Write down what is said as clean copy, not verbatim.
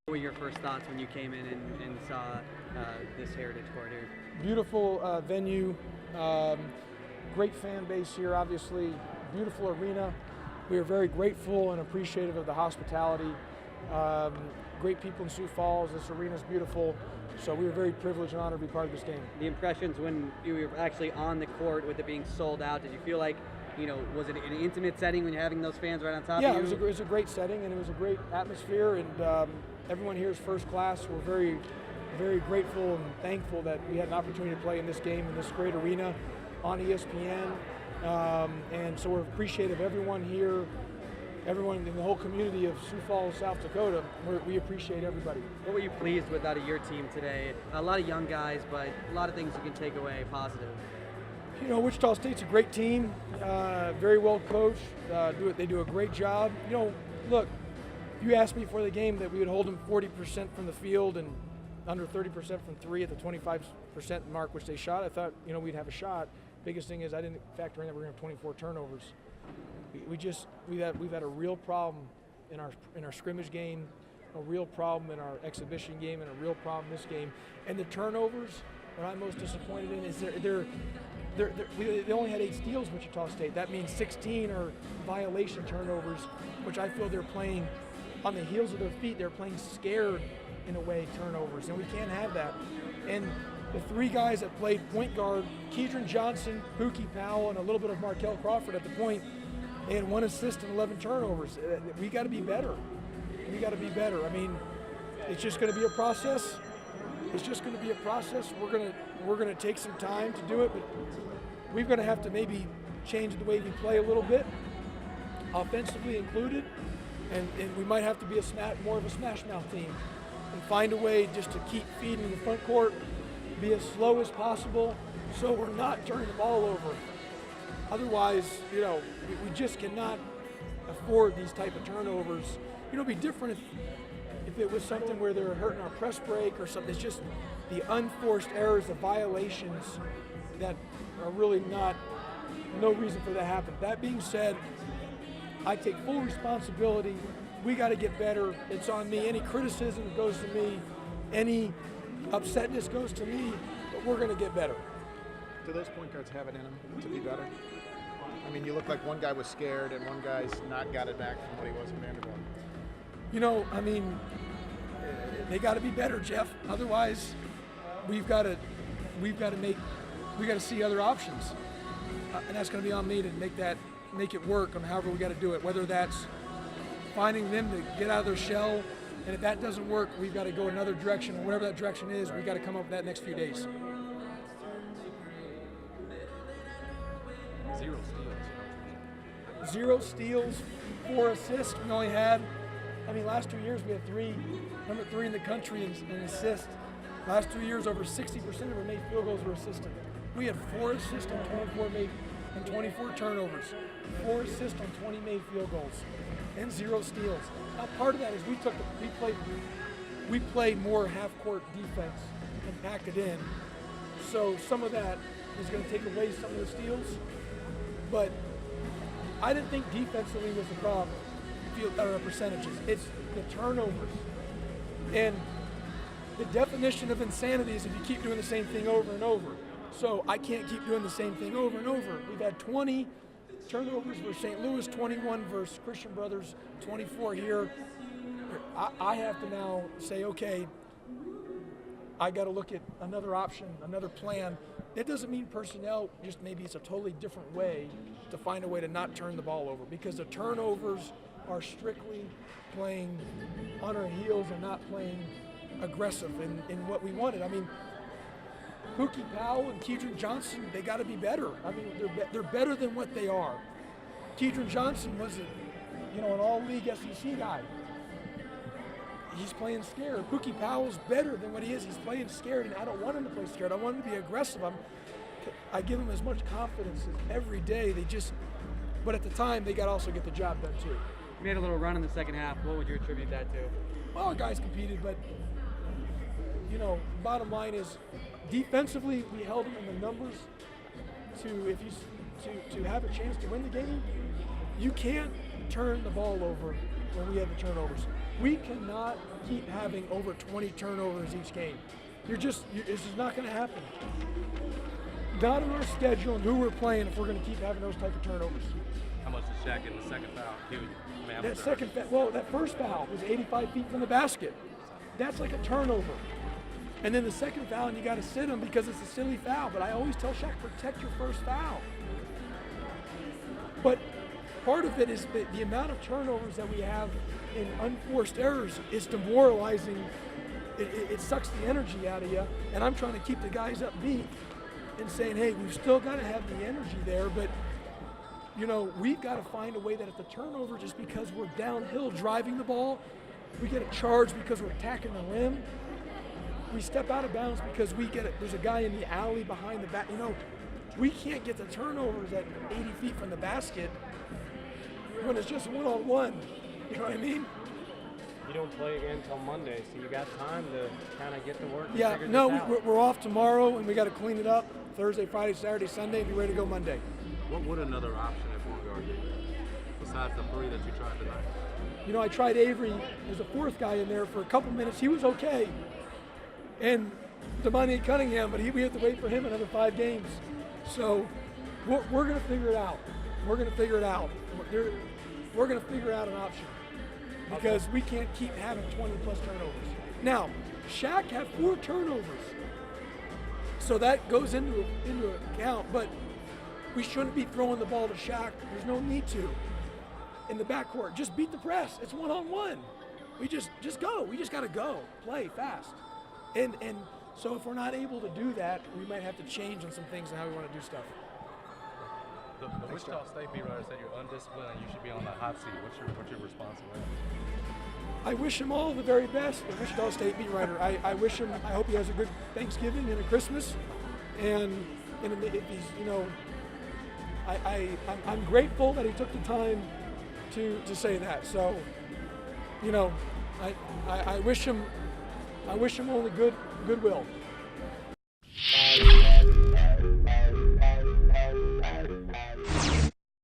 What were your first thoughts when you came in and saw this Heritage Court here? Beautiful venue, great fan base here, obviously, beautiful arena. We are very grateful and appreciative of the hospitality. Great people in Sioux Falls. This arena is beautiful, so we were very privileged and honored to be part of this game. The impressions when you were actually on the court with it being sold out, did you feel like, was it an intimate setting when you're having those fans right on top of you? Yeah, it was a great setting and it was a great atmosphere, and everyone here is first class. We're very, very grateful and thankful that we had an opportunity to play in this game in this great arena on ESPN. And so we're appreciative of everyone here, everyone in the whole community of Sioux Falls, South Dakota. We appreciate everybody. What were you pleased with out of your team today? A lot of young guys, but a lot of things you can take away positive. Wichita State's a great team, very well coached. They do a great job. Look, you asked me before the game that we would hold them 40% from the field and under 30% from three at the 25% mark, which they shot. I thought, we'd have a shot. Biggest thing is I didn't factor in that we're going to have 24 turnovers. We've had a real problem in our scrimmage game, a real problem in our exhibition game, and a real problem this game. And the turnovers, what I'm most disappointed in is they only had 8 steals, Wichita State. That means 16 are violation turnovers, which I feel they're playing on the heels of their feet. They're playing scared, in a way, turnovers, and we can't have that. And the 3 guys that played point guard, Keidron Johnson, Pookie Powell, and a little bit of Markel Crawford at the point, they had 1 assist and 11 turnovers. We got to be better. We got to be better. I mean, it's just going to be a process. It's just going to be a process. We're going to take some time to do it, but we're going to have to maybe change the way we play a little bit, offensively included, and we might have to be more of a smash mouth team and find a way just to keep feeding the front court, be as slow as possible so we're not turning the ball over. Otherwise, we just cannot afford these type of turnovers. It'd be different if it was something where they're hurting our press break or something. It's just the unforced errors, the violations that are really no reason for that to happen. That being said, I take full responsibility. We got to get better. It's on me. Any criticism goes to me. Any upsetness goes to me, but we're going to get better. Do those point guards have it in them to be better? I mean, you look like one guy was scared and one guy's not got it back from what he was in Vanderbilt. They got to be better, Jeff. Otherwise, we've got to see other options, and that's going to be on me to make it work on however we got to do it. Whether that's finding them to get out of their shell, and if that doesn't work, we've got to go another direction, and whatever that direction is, we've got to come up with that next few days. 0 steals, 4 assists. We only had, last 2 years we had number 3 in the country in assists. Last 2 years, over 60% of our made field goals were assisted. We had 4 assists on 24 turnovers, 4 assists on 20 made field goals, and 0 steals. Now, part of that is we played more half-court defense and packed it in. So some of that is going to take away some of the steals, but I didn't think defensively was the problem, percentages. It's the turnovers. And the definition of insanity is if you keep doing the same thing over and over. So I can't keep doing the same thing over and over. We've had 20 turnovers versus St. Louis, 21 versus Christian Brothers, 24 here. I have to now say, okay, I got to look at another option, another plan. That doesn't mean personnel, just maybe it's a totally different way to find a way to not turn the ball over, because the turnovers are strictly playing on our heels and not playing aggressive in what we wanted. Pookie Powell and Keidron Johnson, they got to be better. They're better than what they are. Keidron Johnson was an all-league SEC guy. He's playing scared. Pookie Powell's better than what he is. He's playing scared, and I don't want him to play scared. I want him to be aggressive. I give him as much confidence as every day. But at the time, they got to also get the job done too. You made a little run in the second half. What would you attribute that to? Well, our guys competed, but bottom line is, defensively, we held them in the numbers to have a chance to win the game. You can't turn the ball over when we had the turnovers. We cannot keep having over 20 turnovers each game. It's just not going to happen. Not on our schedule and who we're playing if we're going to keep having those type of turnovers. How much did Shaq get in the second foul? That first foul was 85 feet from the basket. That's like a turnover. And then the second foul, and you got to sit him because it's a silly foul. But I always tell Shaq, protect your first foul. But part of it is the amount of turnovers that we have in unforced errors is demoralizing. It sucks the energy out of you. And I'm trying to keep the guys upbeat and saying, hey, we've still got to have the energy there, but we've got to find a way that if the turnover, just because we're downhill driving the ball, we get a charge because we're attacking the rim. We step out of bounds because there's a guy in the alley behind the back. We can't get the turnovers at 80 feet from the basket when it's just one-on-one. You know what I mean? You don't play again until Monday, so you got time to kind of get to work and Yeah, figure no, this out. we're off tomorrow, and we got to clean it up Thursday, Friday, Saturday, Sunday, and be ready to go Monday. What would another option at point guard be, besides the three that you tried tonight? I tried Avery as a fourth guy in there for a couple minutes. He was okay. And Damani Cunningham, but we have to wait for him another 5 games. So we're going to figure it out. We're going to figure it out. We're going to figure out an option because we can't keep having 20-plus turnovers. Now, Shaq had 4 turnovers. So that goes into account, but we shouldn't be throwing the ball to Shaq. There's no need to. In the backcourt, just beat the press. It's one-on-one. We just go. We just got to go. Play fast. And so if we're not able to do that, we might have to change on some things and how we want to do stuff. The Wichita State beat writer said you're undisciplined and you should be on the hot seat. What's your response to that? I wish him all the very best, the Wichita State beat writer. I wish him, I hope he has a good Thanksgiving and a Christmas. And if he's, I'm grateful that he took the time to say that. So, I wish him only goodwill.